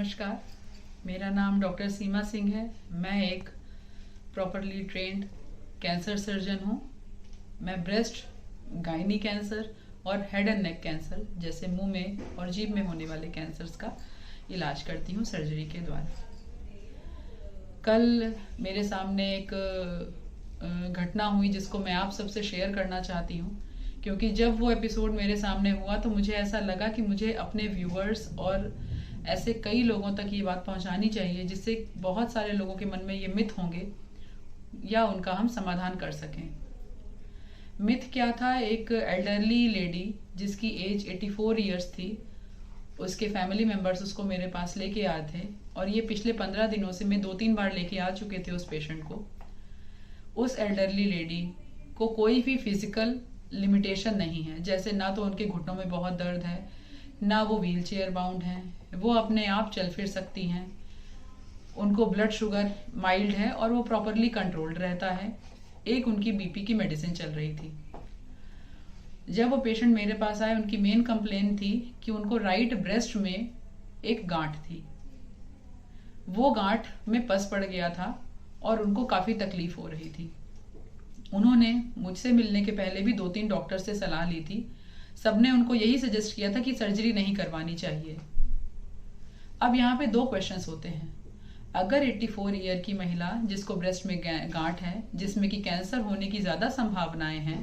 नमस्कार, मेरा नाम डॉक्टर सीमा सिंह है। मैं एक प्रॉपरली ट्रेंड कैंसर सर्जन हूँ। मैं ब्रेस्ट, गायनी कैंसर और हेड एंड नेक कैंसर जैसे मुंह में और जीभ में होने वाले कैंसर्स का इलाज करती हूँ सर्जरी के द्वारा। कल मेरे सामने एक घटना हुई जिसको मैं आप सबसे शेयर करना चाहती हूँ, क्योंकि जब वो एपिसोड मेरे सामने हुआ तो मुझे ऐसा लगा कि मुझे अपने व्यूअर्स और ऐसे कई लोगों तक ये बात पहुंचानी चाहिए जिससे बहुत सारे लोगों के मन में ये मिथ होंगे या उनका हम समाधान कर सकें। मिथ क्या था? एक एल्डरली लेडी जिसकी एज 84 इयर्स थी, उसके फैमिली मेंबर्स उसको मेरे पास लेके आए थे और ये पिछले 15 दिनों से मैं 2-3 बार लेके आ चुके थे उस पेशेंट को। उस एल्डरली लेडी को कोई भी फिजिकल लिमिटेशन नहीं है, जैसे ना तो उनके घुटनों में बहुत दर्द है, ना वो व्हील चेयर बाउंड हैं, वो अपने आप चल फिर सकती हैं, उनको ब्लड शुगर माइल्ड है और वो प्रॉपरली कंट्रोल्ड रहता है। एक उनकी बीपी की मेडिसिन चल रही थी। जब वो पेशेंट मेरे पास आए, उनकी मेन कंप्लेन थी कि उनको राइट ब्रेस्ट में एक गांठ थी, वो गांठ में पस पड़ गया था और उनको काफ़ी तकलीफ हो रही थी। उन्होंने मुझसे मिलने के पहले भी 2-3 डॉक्टर से सलाह ली थी। सबने उनको यही सजेस्ट किया था कि सर्जरी नहीं करवानी चाहिए। अब यहाँ पे 2 क्वेश्चंस होते हैं। अगर 84 ईयर की महिला जिसको ब्रेस्ट में गांठ है, जिसमें कि कैंसर होने की ज़्यादा संभावनाएं हैं,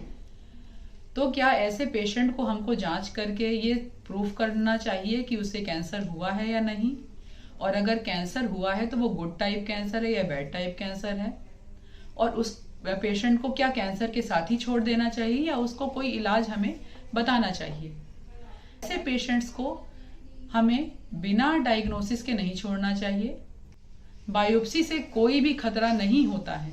तो क्या ऐसे पेशेंट को हमको जांच करके ये प्रूफ करना चाहिए कि उसे कैंसर हुआ है या नहीं? और अगर कैंसर हुआ है तो वो गुड टाइप कैंसर है या बैड टाइप कैंसर है? और उस पेशेंट को क्या कैंसर के साथ ही छोड़ देना चाहिए या उसको कोई इलाज हमें बताना चाहिए? ऐसे पेशेंट्स को हमें बिना डायग्नोसिस के नहीं छोड़ना चाहिए। बायोप्सी से कोई भी खतरा नहीं होता है,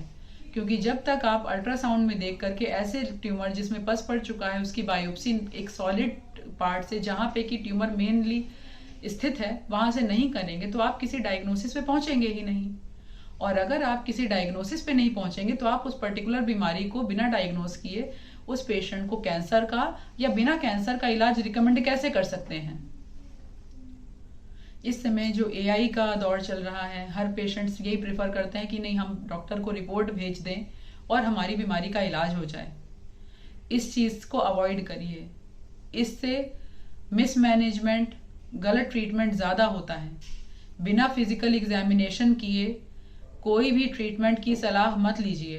क्योंकि जब तक आप अल्ट्रासाउंड में देख करके ऐसे ट्यूमर जिसमें पस पड़ चुका है उसकी बायोप्सी एक सॉलिड पार्ट से, जहाँ पे कि ट्यूमर मेनली स्थित है, वहां से नहीं करेंगे तो आप किसी डायग्नोसिस पे पहुंचेंगे ही नहीं। और अगर आप किसी डायग्नोसिस पे नहीं पहुंचेंगे तो आप उस पर्टिकुलर बीमारी को बिना डायग्नोस किए उस पेशेंट को कैंसर का या बिना कैंसर का इलाज रिकमेंड कैसे कर सकते हैं? इस समय जो AI का दौर चल रहा है, हर पेशेंट्स यही प्रेफर करते हैं कि नहीं, हम डॉक्टर को रिपोर्ट भेज दें और हमारी बीमारी का इलाज हो जाए। इस चीज़ को अवॉइड करिए। इससे मिसमैनेजमेंट, गलत ट्रीटमेंट ज़्यादा होता है। बिना फिजिकल एग्जामिनेशन किए कोई भी ट्रीटमेंट की सलाह मत लीजिए।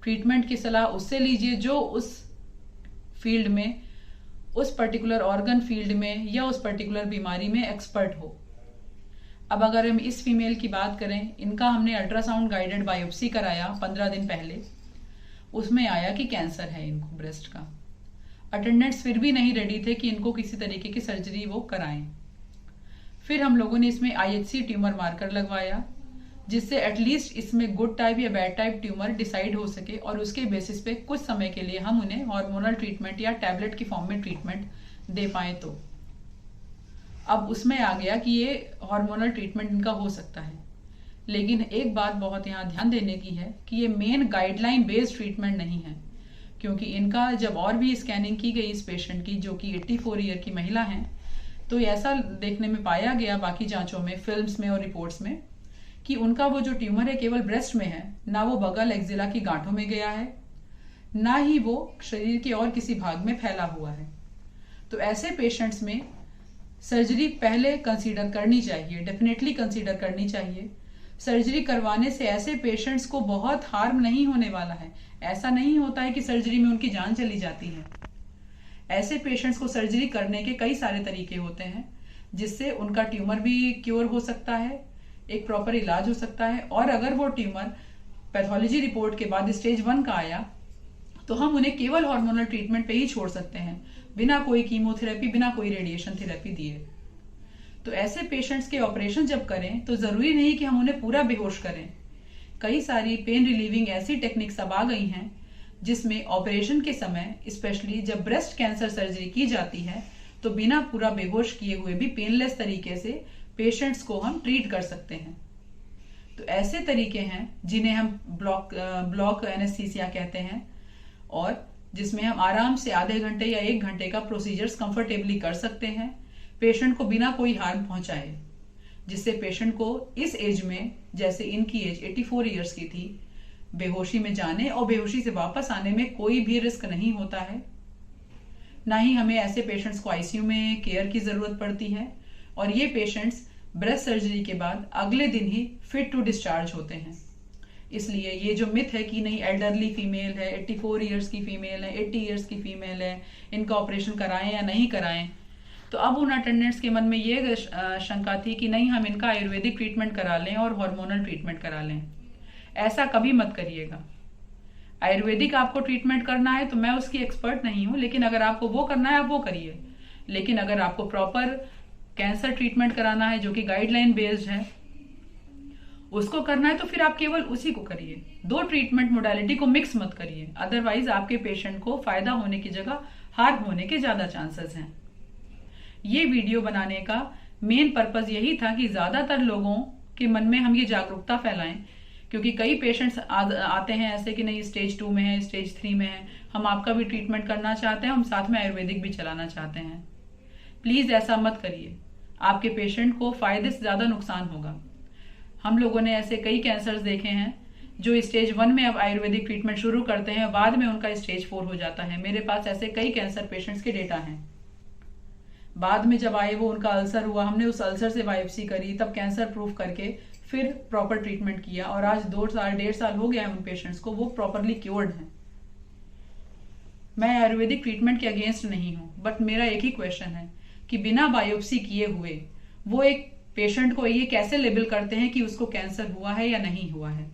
ट्रीटमेंट की सलाह उससे लीजिए जो उस फील्ड में, उस पर्टिकुलर ऑर्गन फील्ड में या उस पर्टिकुलर बीमारी में एक्सपर्ट हो। अब अगर हम इस फीमेल की बात करें, इनका हमने अल्ट्रासाउंड गाइडेड बायोप्सी कराया 15 दिन पहले। उसमें आया कि कैंसर है इनको ब्रेस्ट का। अटेंडेंट्स फिर भी नहीं रेडी थे कि इनको किसी तरीके की सर्जरी वो कराएं। फिर हम लोगों ने इसमें IHC ट्यूमर मार्कर लगवाया, जिससे एटलीस्ट इसमें गुड टाइप या बैड टाइप ट्यूमर डिसाइड हो सके और उसके बेसिस पे कुछ समय के लिए हम उन्हें हार्मोनल ट्रीटमेंट या टैबलेट की फॉर्म में ट्रीटमेंट दे पाए। तो अब उसमें आ गया कि ये हार्मोनल ट्रीटमेंट इनका हो सकता है। लेकिन एक बात बहुत यहाँ ध्यान देने की है कि ये मेन गाइडलाइन बेस्ड ट्रीटमेंट नहीं है, क्योंकि इनका जब और भी स्कैनिंग की गई इस पेशेंट की, जो कि 84 ईयर की महिला है, तो ऐसा देखने में पाया गया बाकी जांचों में, फिल्म्स में और रिपोर्ट्स में, कि उनका वो जो ट्यूमर है केवल ब्रेस्ट में है, ना वो बगल एक्जिला की गांठों में गया है, ना ही वो शरीर के और किसी भाग में फैला हुआ है। तो ऐसे पेशेंट्स में सर्जरी पहले कंसीडर करनी चाहिए, डेफिनेटली कंसीडर करनी चाहिए। सर्जरी करवाने से ऐसे पेशेंट्स को बहुत हार्म नहीं होने वाला है। ऐसा नहीं होता है कि सर्जरी में उनकी जान चली जाती है। ऐसे पेशेंट्स को सर्जरी करने के कई सारे तरीके होते हैं, जिससे उनका ट्यूमर भी क्योर हो सकता है, एक प्रॉपर इलाज हो सकता है। और अगर वो ट्यूमर पैथोलॉजी रिपोर्ट के बाद स्टेज 1 का आया तो हम उन्हें केवल हार्मोनल ट्रीटमेंट पे ही छोड़ सकते हैं, बिना कोई कीमोथेरेपी, बिना कोई रेडिएशन थेरेपी दिए। तो ऐसे पेशेंट्स के ऑपरेशन जब करें तो जरूरी नहीं कि हम उन्हें पूरा बेहोश करें। कई सारी पेन रिलीविंग ऐसी टेक्निक्स अब आ गई हैं जिसमें ऑपरेशन के समय, स्पेशली जब ब्रेस्ट कैंसर सर्जरी की जाती है, तो बिना पूरा बेहोश किए हुए भी पेनलेस तरीके से पेशेंट्स को हम ट्रीट कर सकते हैं। तो ऐसे तरीके हैं जिन्हें हम ब्लॉक एनेस्थीसिया कहते हैं, और जिसमें हम आराम से आधे घंटे या 1 घंटे का प्रोसीजर्स कंफर्टेबली कर सकते हैं, पेशेंट को बिना कोई हार्म पहुंचाए। जिससे पेशेंट को इस एज में, जैसे इनकी एज 84 ईयर्स की थी, बेहोशी में जाने और बेहोशी से वापस आने में कोई भी रिस्क नहीं होता है। ना ही हमें ऐसे पेशेंट्स को आईसीयू में केयर की जरूरत पड़ती है, और ये पेशेंट्स ब्रेस्ट सर्जरी के बाद अगले दिन ही फिट टू डिस्चार्ज होते हैं। इसलिए ये जो मिथ है कि नहीं एल्डरली फीमेल है, 84 ईयर्स की फीमेल है, 80 ईयर्स की फीमेल है, इनका ऑपरेशन कराएं या नहीं कराएं, तो अब उन अटेंडेंट्स के मन में ये शंका थी कि नहीं हम इनका आयुर्वेदिक ट्रीटमेंट करा लें और हार्मोनल ट्रीटमेंट करा लें। ऐसा कभी मत करिएगा। आयुर्वेदिक आपको ट्रीटमेंट करना है तो मैं उसकी एक्सपर्ट नहीं हूं, लेकिन अगर आपको वो करना है आप वो करिए। लेकिन अगर आपको प्रॉपर कैंसर ट्रीटमेंट कराना है जो कि गाइडलाइन बेस्ड है, उसको करना है तो फिर आप केवल उसी को करिए। दो ट्रीटमेंट मोडालिटी को मिक्स मत करिए, अदरवाइज आपके पेशेंट को फायदा होने की जगह हार्म होने के ज्यादा चांसेस हैं। ये वीडियो बनाने का मेन पर्पस यही था कि ज्यादातर लोगों के मन में हम ये जागरूकता फैलाएं, क्योंकि कई पेशेंट्स आते हैं ऐसे कि नहीं स्टेज 2 में है, स्टेज 3 में है, हम आपका भी ट्रीटमेंट करना चाहते हैं, हम साथ में आयुर्वेदिक भी चलाना चाहते हैं। प्लीज ऐसा मत करिए, आपके पेशेंट को फायदे से ज्यादा नुकसान होगा। हम लोगों ने ऐसे कई कैंसर्स देखे हैं जो स्टेज 1 में अब आयुर्वेदिक ट्रीटमेंट शुरू करते हैं, बाद में उनका स्टेज 4 हो जाता है। मेरे पास ऐसे कई कैंसर पेशेंट्स के डेटा हैं। बाद में जब आए वो उनका अल्सर हुआ, हमने उस अल्सर से बायोप्सी करी, तब कैंसर प्रूफ करके फिर प्रॉपर ट्रीटमेंट किया, और आज 2 साल 1.5 साल हो गया है उन पेशेंट्स को, वो प्रॉपरली क्योर्ड हैं। मैं आयुर्वेदिक ट्रीटमेंट के अगेंस्ट नहीं हूं, बट मेरा एक ही क्वेश्चन है कि बिना बायोप्सी किए हुए वो एक पेशेंट को ये कैसे लेबल करते हैं कि उसको कैंसर हुआ है या नहीं हुआ है।